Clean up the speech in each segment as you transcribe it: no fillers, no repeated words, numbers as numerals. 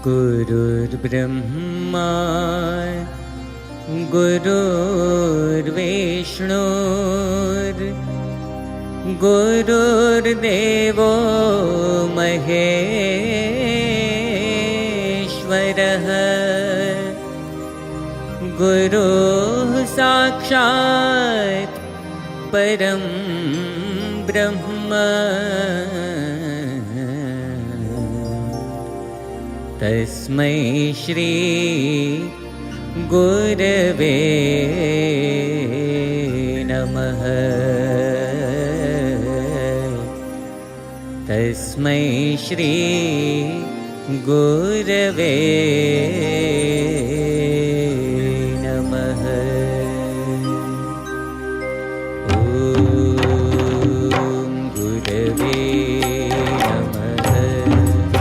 गुरुर्ब्रह्मा गुरुर्विष्णु गुरुर्देवो महेश्वरः गुरुः साक्षात् परं ब्रह्म तस्मै श्री गुरवे नमः। तस्मै श्री गुरवे नमः। ॐ गुरवे नमः।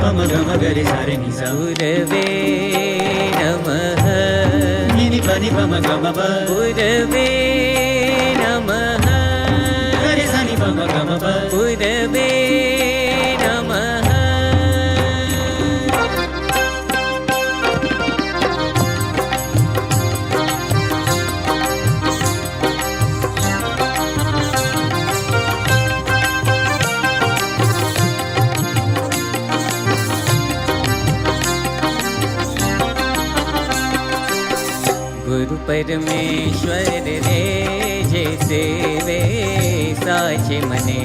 गम गम गरे सारे निसा गुरवे नमः। निनि पनि पम गम प गुरवे नमः। गरे सानि पम गम प गुरवे नमः। गुरु परमेश्वर रे जैसे वे साचे मने।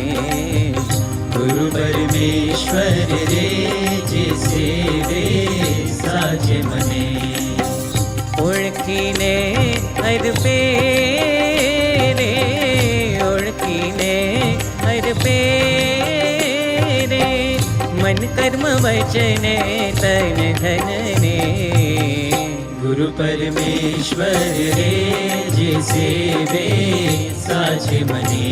गुरु परमेश्वर रे जैसे वे साचे मने। ओळखीने अर्पे रे ओळखीने अर्पे रे मन कर्म वचने तन धन ने। गुरु परमेश्वर रे जैसे वे साचे मने।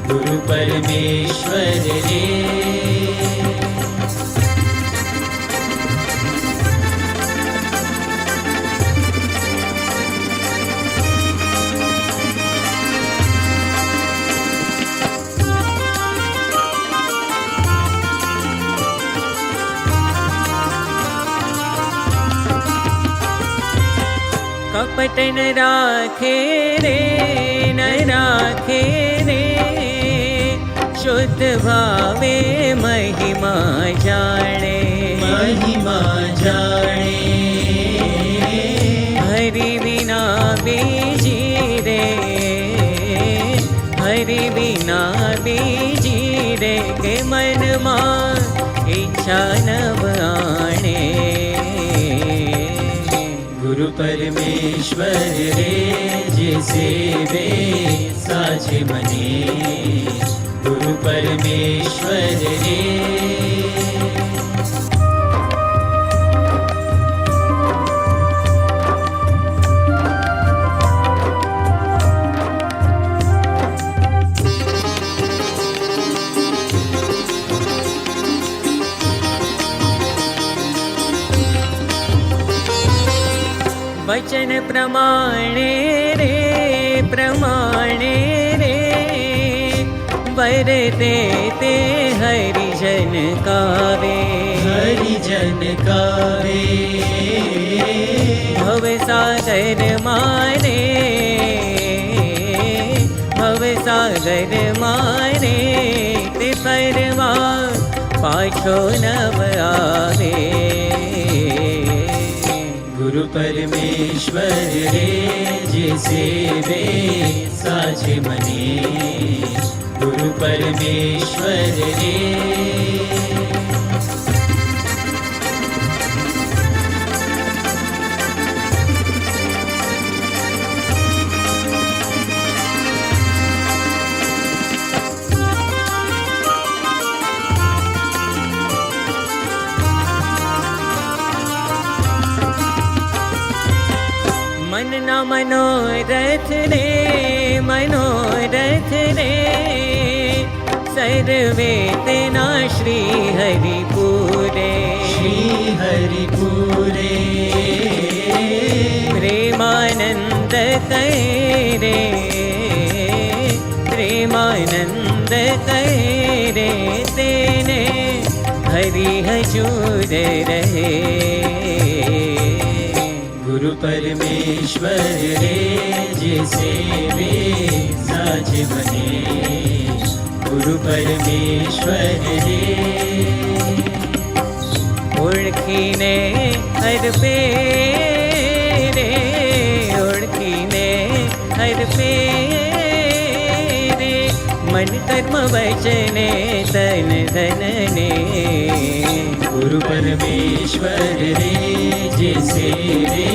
गुरु परमेश्वर रे कपट न राखे रे न राखे रे शुद्ध भावे महिमा जाने। महिमा जाने हरि बिना बीजी रे हरि बिना बीजी रे के मन मां इच्छा नव आणे। गुरु परमेश्वर रे जैसे वे साचे मने। गुरु परमेश्वर रे वचन प्रमाणे रे प्रमाणे रे वर देते हरिजन कावे। हरिजन कावे भव सागर मारे भव सागर मारे ते परवा पाछो नव आवे। गुरु परमेश्वर रे जैसे वे साचे मने। गुरु परमेश्वर रे मन न मनोरथ रे मनोरथ रे सर्वे तेना श्री हरि पूरे। श्री हरि पूरे प्रेमानंद करे प्रेमानंद करे तेने हरि हरि हजूर रहे। गुरु परमेश्वर रे जिसे वे साज बने। गुरु परमेश्वर रे ओळखीने अर्पे रे, ओळखीने अर्पे रे, मन कर्म वचने तन धनने। गुरु परमेश्वर रे जिसे वे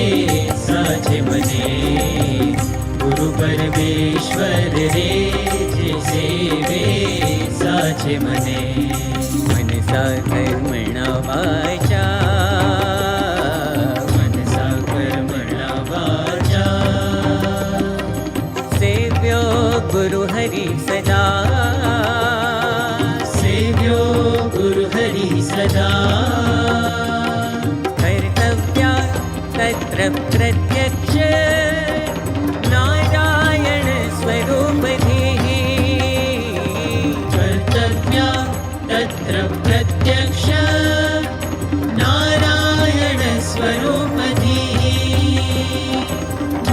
साज बने। गुरु परमेश्वर रे जिसे वे साज बने। मनसा कर्मणा वाचा, मनसा कर्मणा वाचा, सेव्यो गुरु हरि सदा, सेव्यो गुरु हरि सदा। कर्तव्या तत्र प्रत्यक्ष नारायण स्वरूपधीः। कर्तव्या तत्र प्रत्यक्ष नारायण स्वरूपधीः।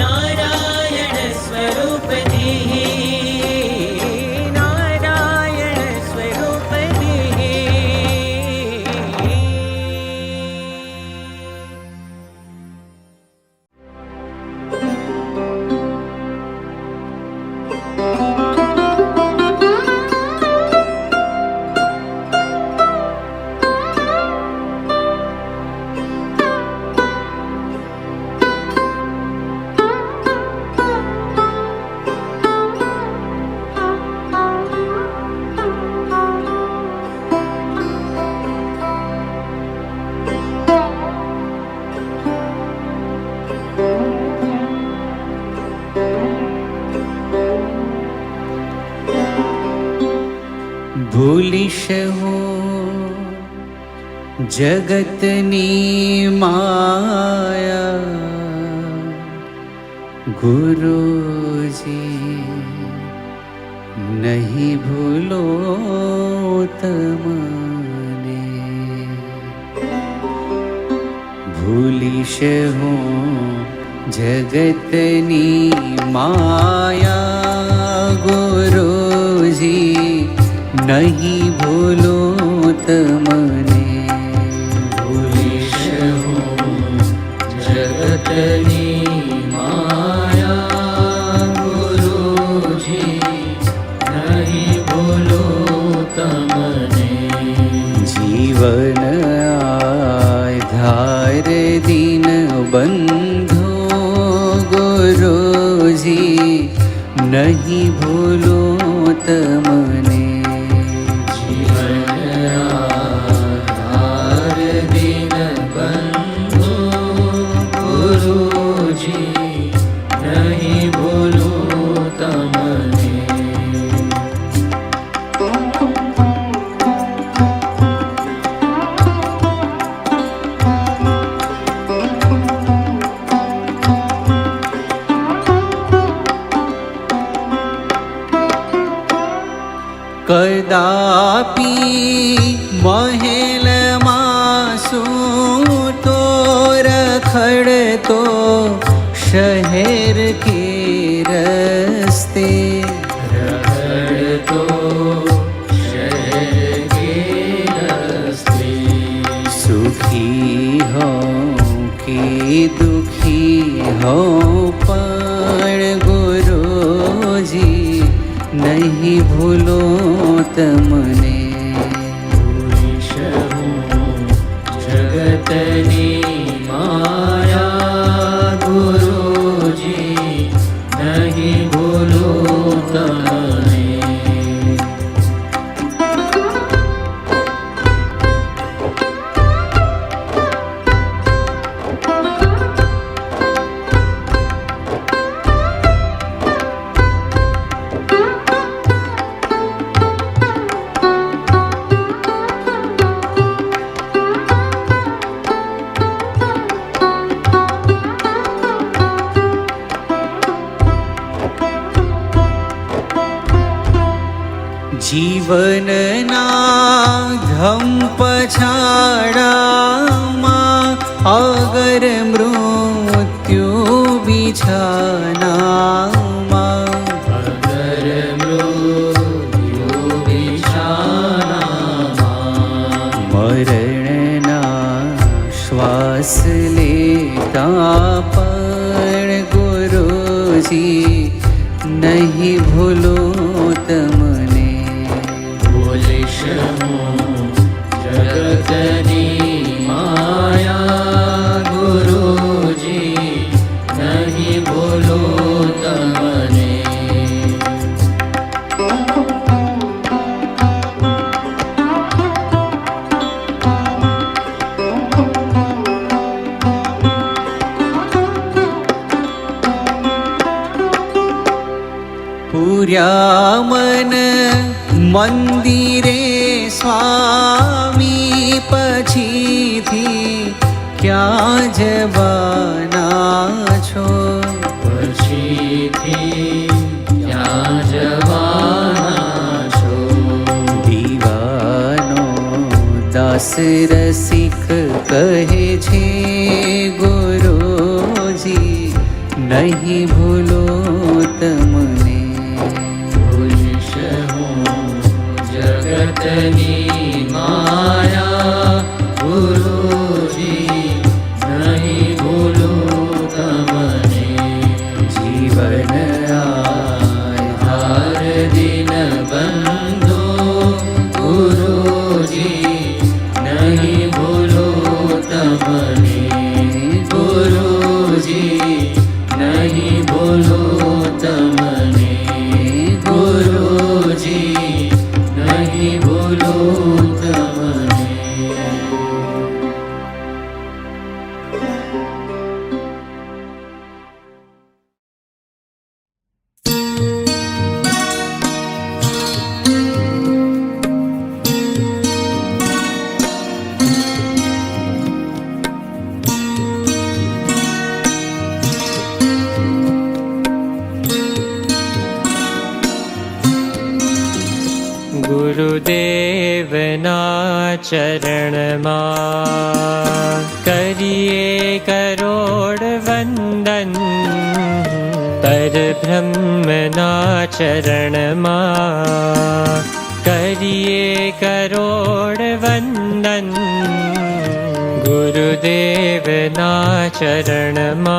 नारायण स्वरूपधीः। नारायण स्वरूपधीः। ભૂલીશ હું જગતની માયા, ગુરુજી નહીં ભૂલો તમને। ભૂલીશ હું જગતની માયા, ગુરુજી नहीं भूलो तमने। भूलीश हूँ जगतनी माया, गुरुजी नहीं भूलो तमने। जीवन आधार दीन बंधो, गुरुजी नहीं भूलो तमने। नहीं बोलो तमने। कदापि महल मासू तो रखड़तो शहर के रस्ते। रखड़तो शहर के रस्ते। सुखी हो कि दुखी हो पण गुरुजी नहीं भूलो तमने। भूलीश हूँ जगतनी माया, गुरुजी नहीं भूलो तमने। जीवनना धम पछा अगर मृत्यु बिछाना अगर मृत्यु बिछाना मरणना श्वास लेता पण गुरुजी नहीं भूलो तमने बोलिश जगतनी माया गुरुजी नहीं बोलो तमने पूर्या मन मंदिरे स्वामी पछीथी क्या जवाना छो पछीथी क्या जवाना छो दीवानो दास रसिक कहे छे गुरुजी नहीं भूलो तमने जगतनी माया गुरुजी नहीं भूलो तमने जीवन आधार दिन बंधो गुरुजी नहीं भूलो तमने गुरुजी नहीं भूलो तमने गुरुजी नहीं भूलो तमने गुरुदेवना चरणमां करिए करोड़ वंदन परब्रह्मना चरणमां करिए करोड़ वंदन गुरुदेवना चरणमां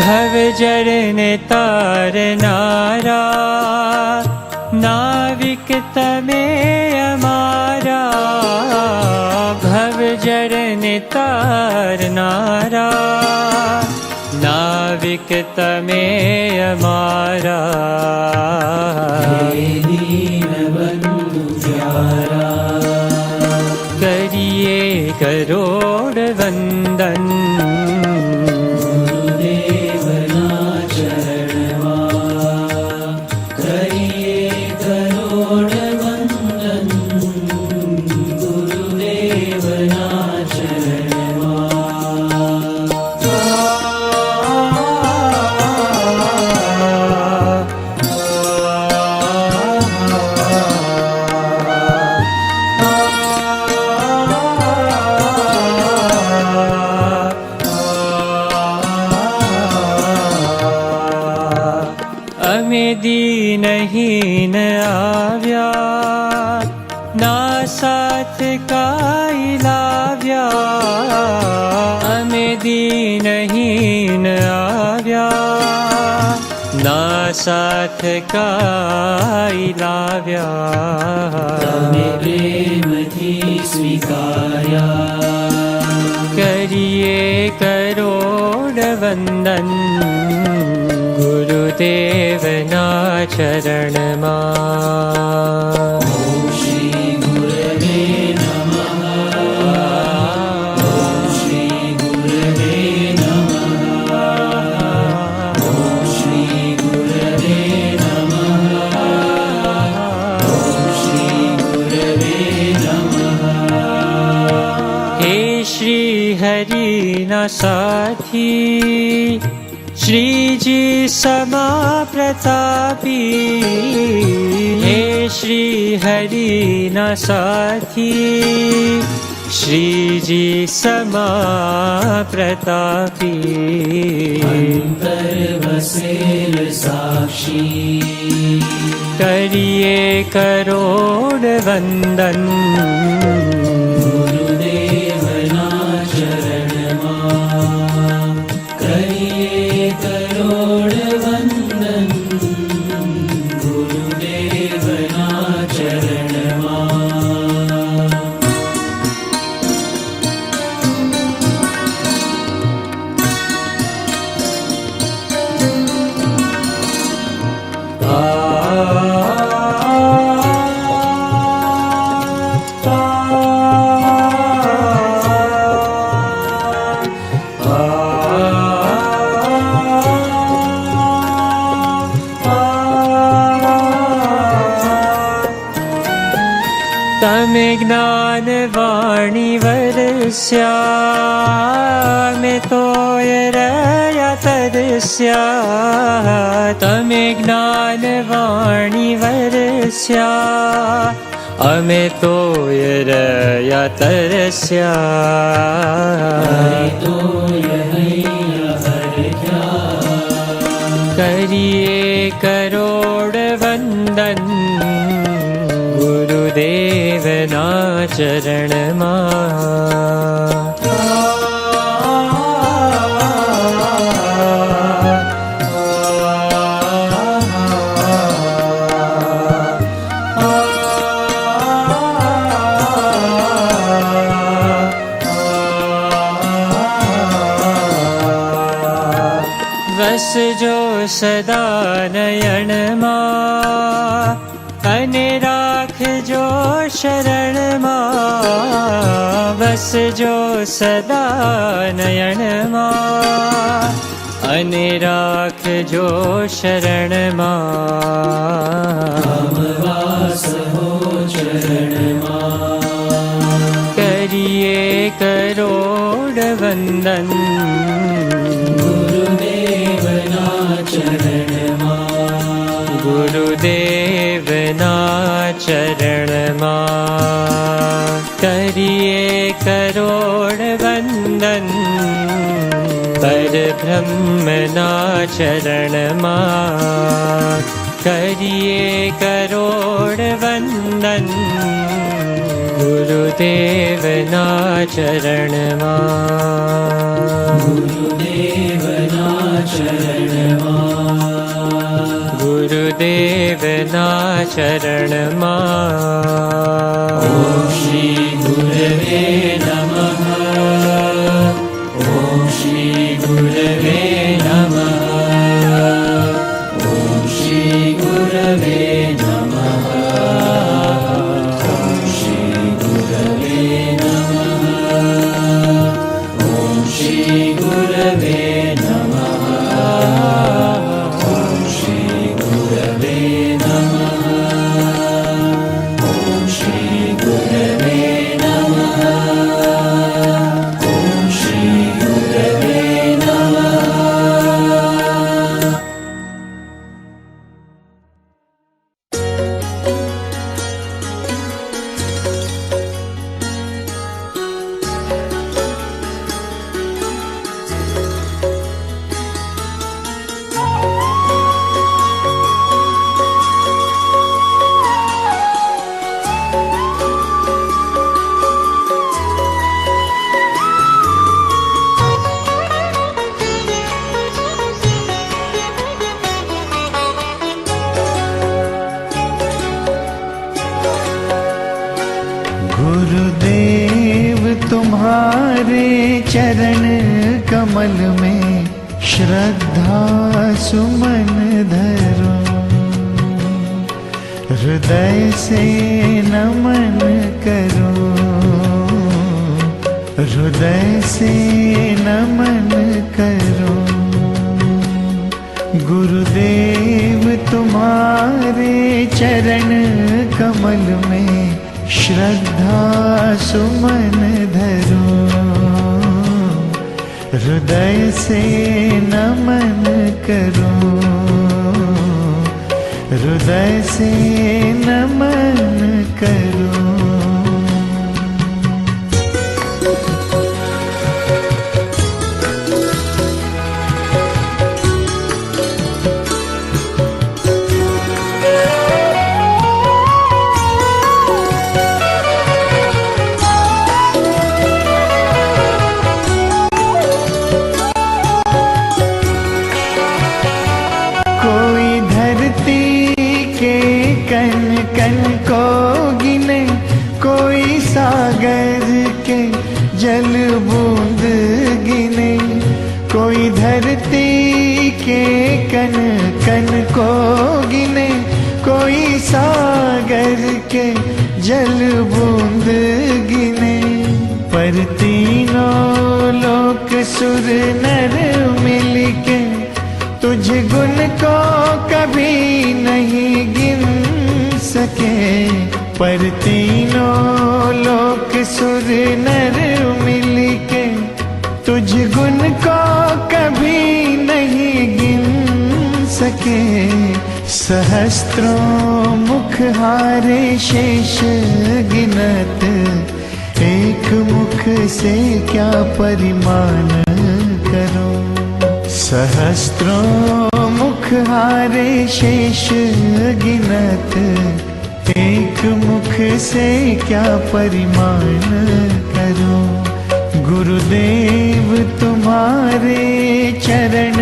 भवजरन तारनारा नाविक तमे अमारा भवजरन तारनारा नाविक तमे अमारा करिए करोड़ वंदन दीनहीन आव्या ना साथ काई लाव्या हमें दीनहीन आव्या ना साथ काई लाव्या तमे प्रेमथी स्वीकार्या करिए करोड़ वंदन गुरुदेवना चरणमां श्री गुरवे नमः श्री गुरवे साथी श्रीजी समा प्रतापी हे श्री हरि ना साथी श्रीजी समा प्रतापी अंतर वसेल साक्षी करिए करोड़ वंदन गुरुदेवना चरणમાં કરીએ કરોડ વંદન ગુરુદેવના ચરણમાં तमे ज्ञान वाणी वरस्या में तो रया तरस्या तमे ज्ञान वाणी वरस्या अमे तो रया तरस्या करिए करोड़ वंदन गुरुदेवना चरणમાં વસજો સદા નયનમાં અને રાખજો શરણમાં વસજો સદા નયનમાં અને રાખજો શરણમાં વાસ હો ચરણમાં કરીએ કરોડ વંદન ગુરુદેવના ચરણમાં ગુરુદેવના ચરણમાં કરીએ કરોડ વંદન પરબ્રહ્મના ચરણમાં કરીએ કરોડ વંદન ગુરુદેવના ચરણમાં ગુરુદેવના ચરણમાં ગુરુદેવના ચરણમાં ઓમ શ્રી ગુરવે નમઃ ઓમ શ્રી ગુરવે નમઃ ઓમ શ્રી ગુરવે નમઃ ઓમ શ્રી ગુરવે નમઃ ઓમ શ્રી ગુરવે નમઃ ઓમ શ્રી ગુરવે નમઃ ઓમ શ્રી ગુરવે નમઃ ઓમ શ્રી ગુરવે નમઃ गुरुदेव तुम्हारे चरण कमल में श्रद्धा सुमन धरो हृदय से नमन करो हृदय से नमन करो गुरुदेव तुम्हारे चरण कमल में श्रद्धा सुमन धरो हृदय से नमन करूं, हृदय से नमन करूं। कोई धरती के कण कण को गिने, कोई सागर के जल बूंद गिने। कोई धरती के कण कण को गिने, कोई सागर के जल बूंद गिने। पर तीनों लोक सुर नर मिलके तुझ गुण को कभी नहीं गिन सके। पर तीनों लोक सुर नर मिलके तुझ गुण को कभी नहीं गिन सके। सहस्त्रों मुख हारे शेष गिनत, एक मुख से क्या परिमाण करूं। सहस्त्रों मुख हारे शेष गिनत, एक मुख से क्या परिमाण करूं। गुरुदेव तुम्हारे चरण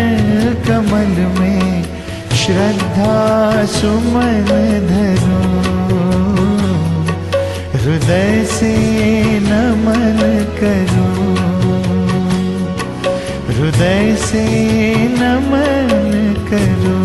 कमल में श्रद्धा सुमन धरूं, हृदय से नमन करूं, हृदय से नमन करूं।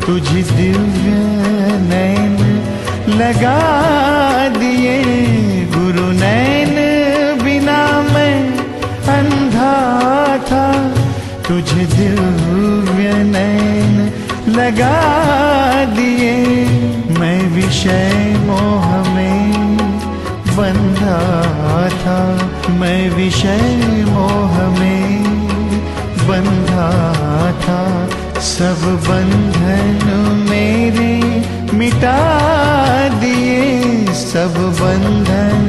तुझ दिव्य नैन लगा दिए, गुरु नैन बिना मैं अंधा था। तुझ दिव्य नैन लगा दिए, मैं विषय मोह में बंधा था। मैं विषय मोह में बंधा था। सब बंधन मेरे मिटा दिए, सब बंधन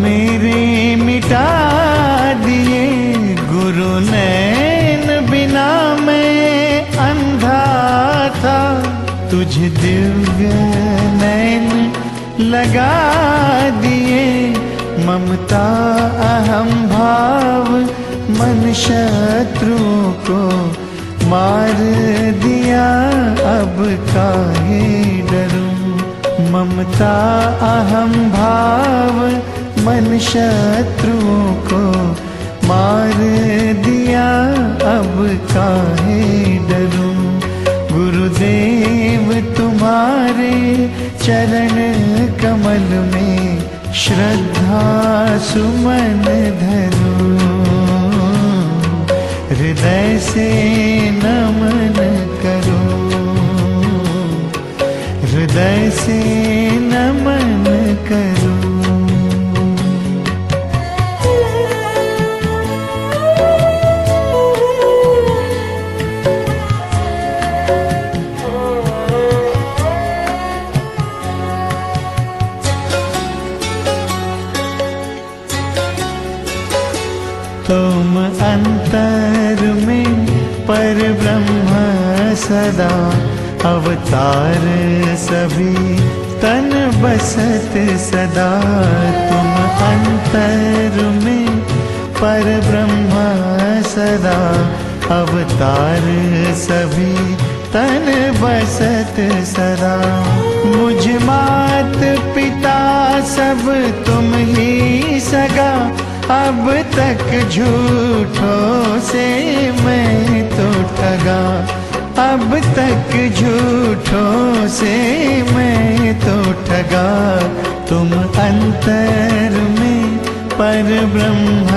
मेरे मिटा दिए। गुरु नैन बिना मैं अंधा था। तुझ दिव्य नैन लगा दिए, ममता अहम भाव मन शत्रुओं को मार दिया। अब काहे डरूं, ममता अहम भाव मन शत्रुओं को मार दिया। अब काहे डरूं, गुरुदेव तुम्हारे चरण कमल में श्रद्धा सुमन धरूं, हृदय से नमन करूं, हृदय से नमन करूं। तुम अंतर में पर ब्रह्म सदा, अवतार सभी तन बसत सदा। तुम अंतर में पर ब्रह्म सदा, अवतार सभी तन बसत सदा। मुझ मात पिता सब तुम ही सगा, अब तक झूठों से मैं तो ठगा, अब तक झूठों से मैं तो ठगा। तुम अंतर में पर ब्रह्म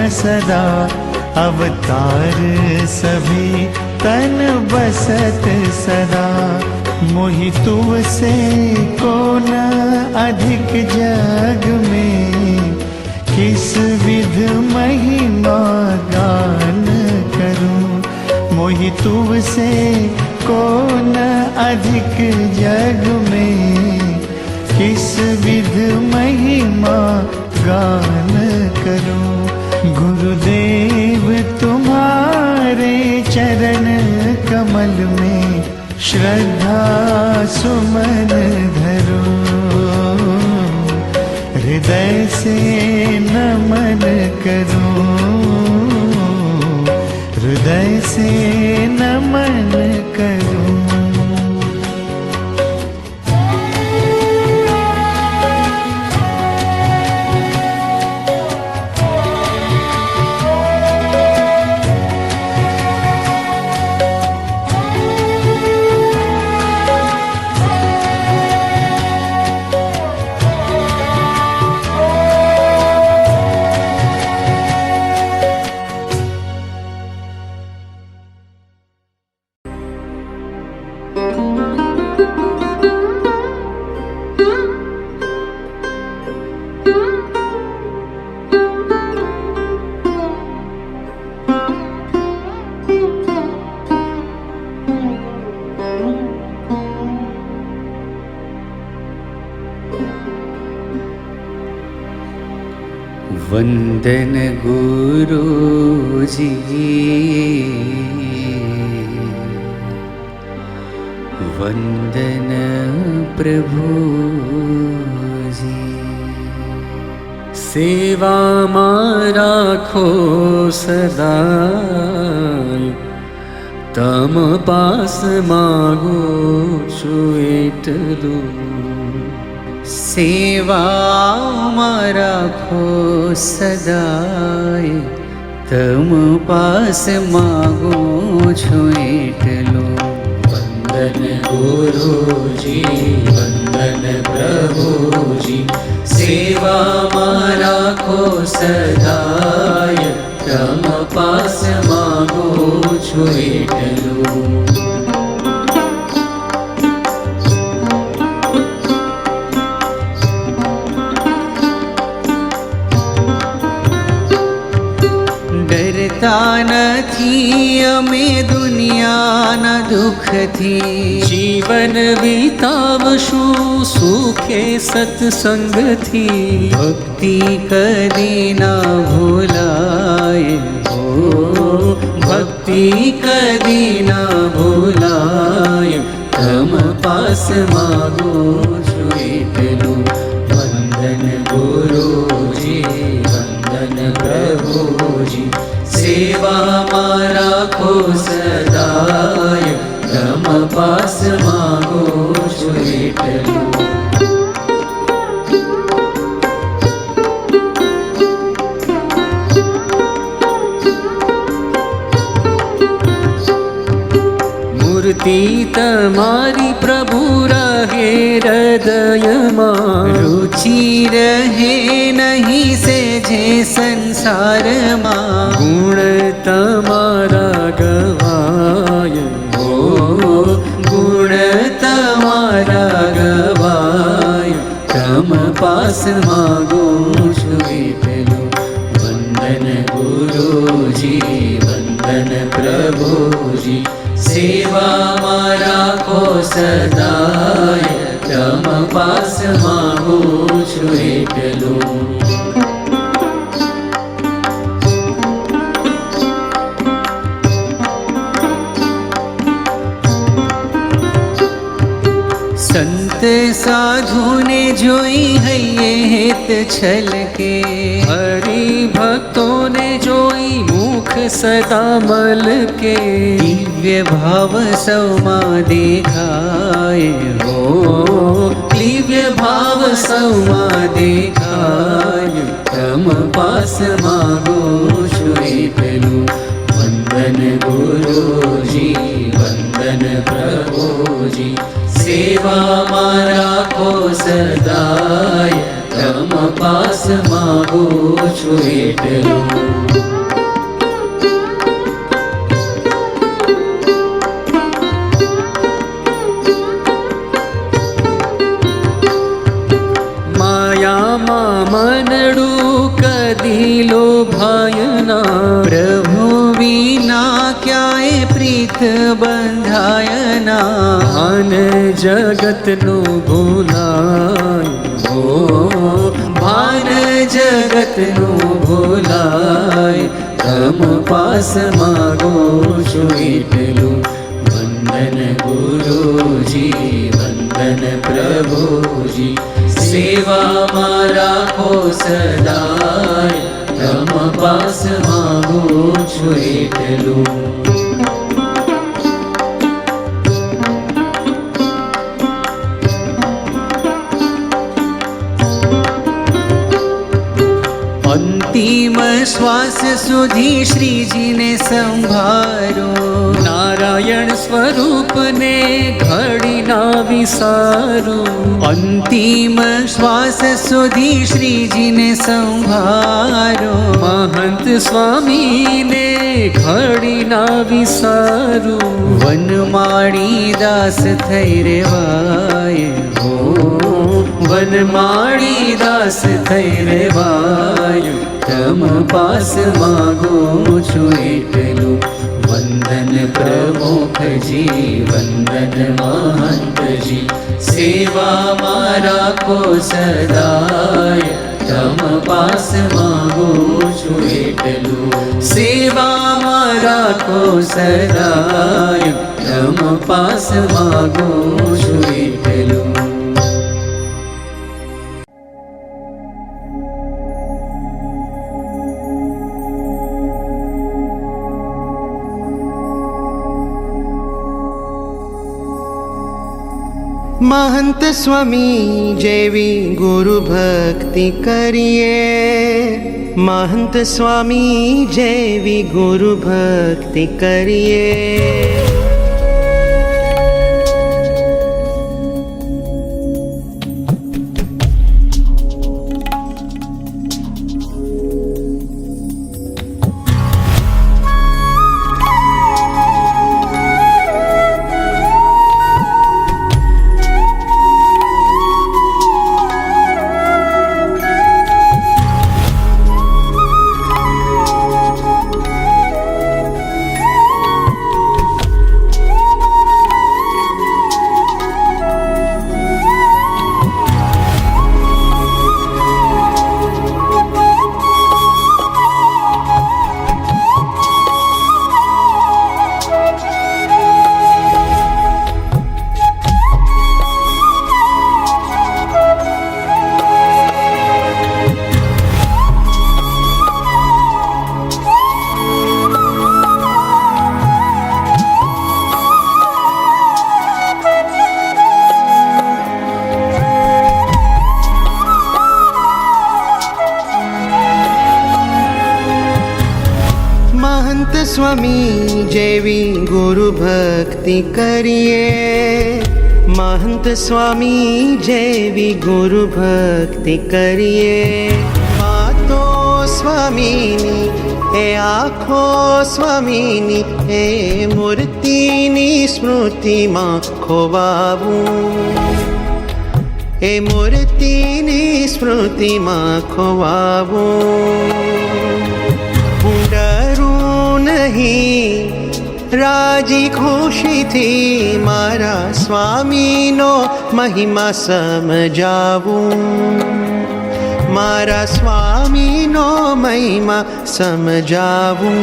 सदा, अवतार सभी तन बसत सदा। मोहि तुव से को न अधिक जग में, किस विध महिमा गान करूं। मोहि तुव से को न अधिक जग में, किस विध महिमा गान करूं। गुरुदेव तुम्हारे चरण कमल में, श्रद्धा सुमन धरूं। हृदय से नमन करूं, हृदय से नमन करूं। वंदन गुरुजी, वंदन प्रभुजी। सेवा में राखो सदा, तम पास मागो छो एटलू। सेवा में राखो सदाय, तम पास मागो छो एटलो। वंदन गुरुजी, वंदन प्रभुजी। सेवा में राखो सदाय, तम पास मागो छो एटलो। નથી અમે દુનિયાના દુઃખથી, જીવન વિતાવશું સુખે સત્સંગથી। ભક્તિ કદી ના ભૂલાય, હો ભક્તિ કદી ના ભૂલાય, તમ પાસ માગો છો એટલું। વંદન ગુરુજી, વંદન પ્રભુજી। સેવા માં રાખો સદાય, તમ પાસ માગો છો એટલું। મૂર્તિ તમારી પ્રભુ રહે હૃદયમાં, રુચિ રહે નહીં સેજે સંસારમાં। ગુણ તમારા ગવાય, હો ગુણ તમારા ગવાય, તમ પાસ માગો છો એટલું। વંદન ગુરુજી, વંદન પ્રભુજી। સેવા માં રાખો સદાય, તમ પાસ માગો છો એટલું। સંત સાધુને જોઈ હૈયે હેત છલકે, હરિભક્તોને જોઈ મુખ मुख सदा मल के दिव्य भाव सौमा देखाय हो दिव्य भाव सौमा देखाय तम पास मागो છું એટલું વંદન ગુરુજી વંદન પ્રભુજી સેવામાં રાખો સદાય તમ પાસ માગો છું એટલું मनडू कदी लोभायना प्रभु विना क्याय प्रीत बंधायना अन जगत नो भूलाय हो भान जगत नो भूलाय तम पास मागो છું એટલું वंदन गुरुजी वंदन प्रभुजी સેવામાં રાખો સદાય તમ પાસ માગો છું એટલું અંતિમ શ્વાસ સુધી શ્રીજીને સંભાળો નારાયણ સ્વરૂપને ઘડી ના વિસારો અંતિમ શ્વાસ સુધી શ્રીજીને સંભાળો મહંત સ્વામીને ઘડી ના વિસારો વનમાળી દાસ થઈ રેવાય હો વનમાળી દાસ થઈ રેવાય તમ પાસ માગો છું એટલું વંદન પ્રમુખજી વંદન મહંતજી સેવામાં રાખો સદાય તમ પાસ માગો છું એટલું સેવામાં રાખો સદાય તમ પાસ માગો છું એટલું महंत स्वामी जेवी गुरु भक्ति करिए महंत स्वामी जेवी गुरु भक्ति करिए स्वामी जेवी गुरु भक्ति करिए महंत स्वामी जेवी गुरु भक्ति करिए बातो स्वामीनी ए आँखो स्वामीनी ए मूर्तिनी स्मृतिमां खोवावुं ए मूर्तिनी स्मृतिमां खोवावुं नहीं राजी खुशी थी मारा स्वामीनो महिमा समझावूं मारा स्वामीनो महिमा समझावूं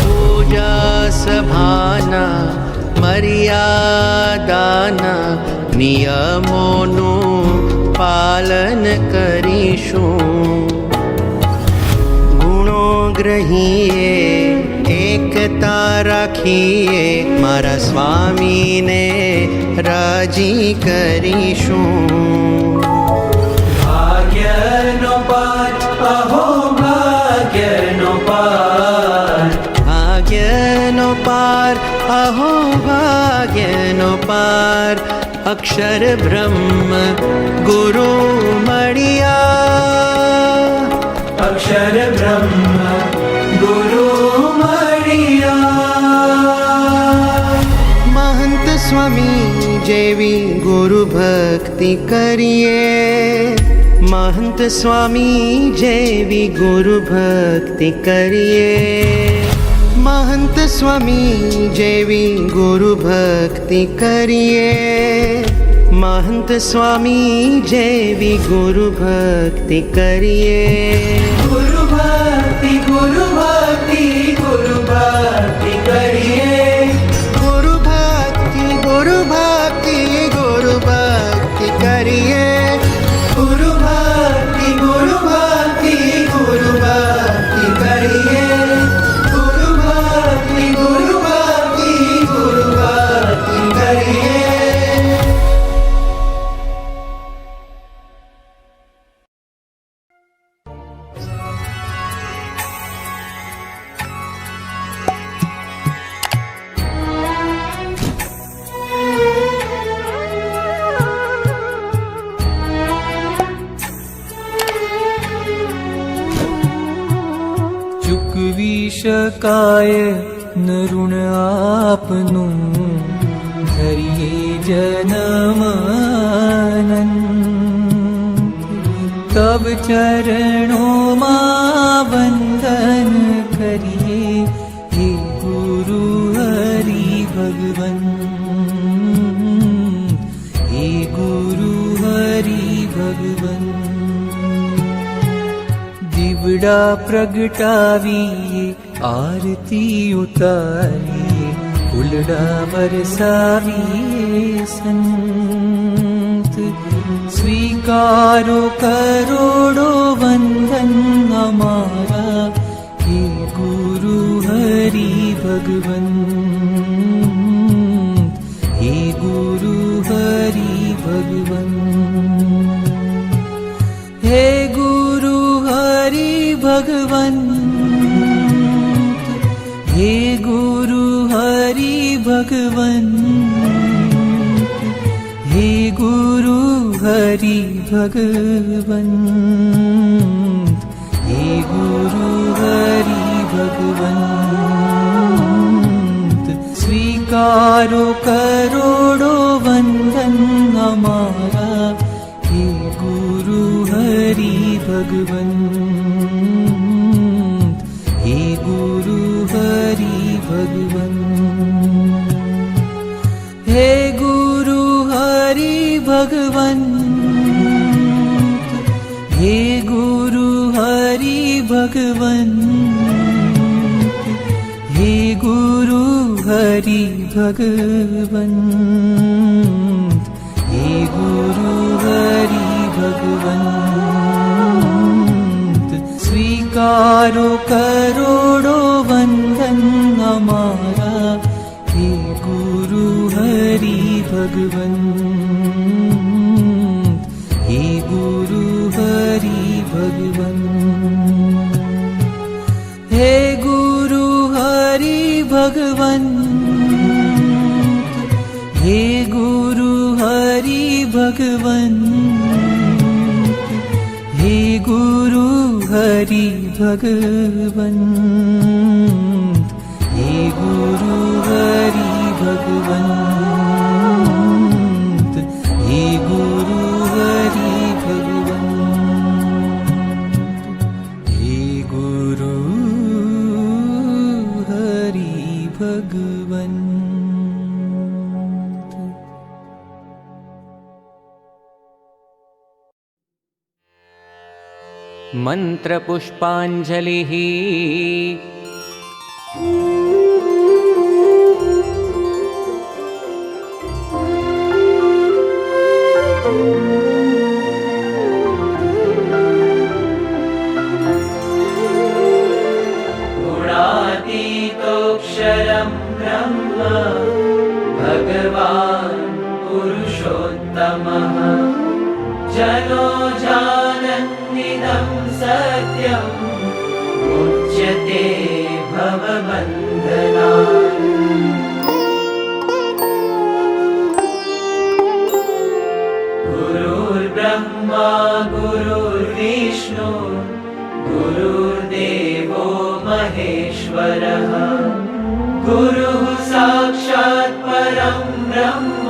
पूजा सभाना मर्यादाना नियमोनु પાલન કરીશું. ગુણો ગ્રહીએ એકતા રાખીએ, મારા સ્વામીને રાજી કરીશું. ભાગ્યનો પાર, અહો ભાગ્યનો પાર, ભાગ્યનો પાર, અહો ભાગ્યનો પાર, અક્ષર બ્રહ્મ ગુરુ મળ્યા, અક્ષર બ્રહ્મ ગુરુ મળ્યા. મહંત સ્વામી જેવી ગુરુ ભક્તિ કરીએ, મહંત સ્વામી જેવી ગુરુ ભક્તિ કરીએ, મહંત સ્વામી જેવી ગુરુ ભક્તિ કરીએ, મહંત સ્વામી જેવી ગુરુ ભક્તિ કરીએ. ગુરુ ભક્તિ, ગુરુ ભક્તિ, ગુરુ ભક્તિ કરીએ. ગુરુ ભક્તિ, ગુરુ ભક્તિ, ગુરુ ભક્તિ કરીએ. ગુરુ ભક્તિ, ગુરુ ભક્તિ, ગુરુ ભક્તિ કરીએ. ગુરુ ભક્તિ, ગુરુ ભક્તિ, ગુરુ ભક્તિ કરીએ. ચૂકવી શકાય ન ઋણ આપનું, ધરીએ જન્મ તબ ચરણોમાં વંદન કરીએ, હે ગુરુ હરિ ભગવન, હે ગુરુ હરિ ભગવન. દીવડા પ્રગટાવીએ, આરતી ઉતારીએ, ફૂલડા બરસાવીએ સંત. સ્વીકારો કરોડો વંદન અમારા, હે ગુરુ હરિ ભગવન, હે ગુરુ હરિ ભગવન. હે ગુરુ હરિ ભગવન, હે ગુરુ હરિ ભગવન, હે ગુરુ હરિ ભગવન, હે ગુરુ હરિ ભગવન. સ્વીકારો કરોડો વંદન અમારા, હે ગુરુ હરિ ભગવન, હે ગુરુ હરિ ભગવન. હે ગુરુ હરિ ભગવન, હે ગુરુ હરિ ભગવન, હે ગુરુ હરિ ભગવન, હે ગુરુ હરિ ભગવન. સ્વીકારો કરોડો વંદન અમારા, હે ગુરુ હરિ ભગવન, હે ગુરુ હરિ ભગવન. હે ગુરુ હરિ ભગવન, હે ગુરુ હરિ ભગવન, હે ગુરુ હરિ ભગવન, હે ગુરુ હરિ ભગવન, હે ગુરુ હરિ ભગવન, હે ગુરુ હરિ ભગવન. મંત્રપુષ્પાંજલિ. यन्निदं सत्यम् मुच्यते भवबन्धनात्। गुरुर्ब्रह्मा गुरुर्विष्णु गुरुर्देवो महेश्वरः गुरुः साक्षात् परं ब्रह्म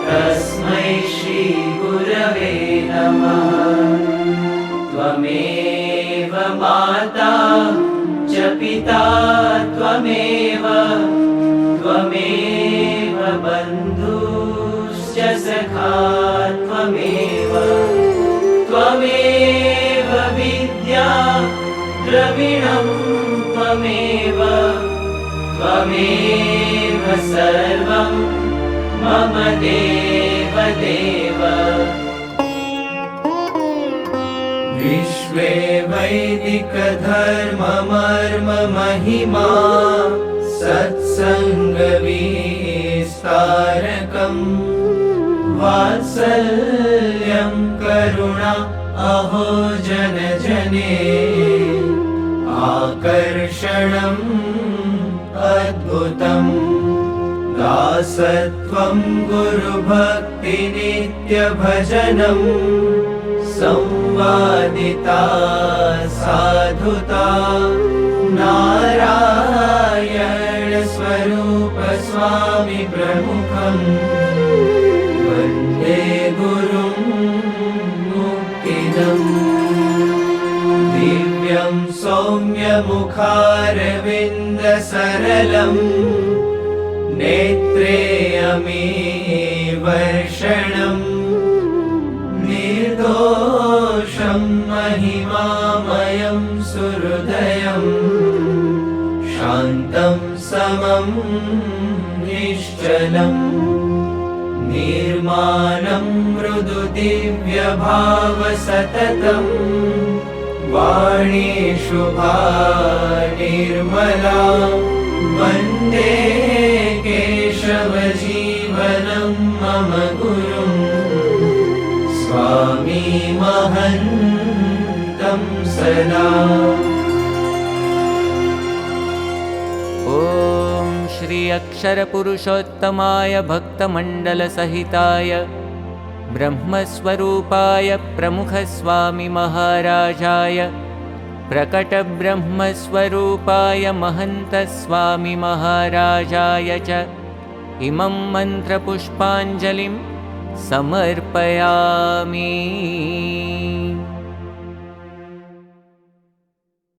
तस्मै श्री गुरवे नमः। त्वमेव माता च पिता त्वमेव बन्धुश्च सखा त्वमेव विद्या द्रविणं त्वमेव सर्वं मम देवदेव। विश्वे वैदिकधर्ममर्ममहिमा सत्सङ्गविस्तारकम् वात्सल्यं करुणा अहो जनजने आकर्षणम् अद्भुतम् दासत्वं गुरुभक्तिनित्यभजनम् संवादिता साधुता नारायण स्वरूप स्वामी प्रमुखम् वन्दे गुरुं मुक्तिदम्। दिव्यं सौम्यमुखारविन्दसरलम् नेत्रे अमीवर्षणम् निर्दोषं महिमामयं सुहृदयम् शान्तं समं निश्चलम् निर्माणं मृदु दिव्यभावसततम् वाणी शुभा निर्मला वन्दे केशवजीवनं मम गुरुं स्वामी महन्तं सदा। ॐ श्री अक्षरपुरुषोत्तमाय भक्तमण्डलसहिताय ब्रह्मस्वरूपाय प्रमुखस्वामी महाराजाय प्रकटब्रह्मस्वरूपाय महन्तस्वामी महाराजाय च इमं मन्त्रपुष्पाञ्जलिं समर्पयामि।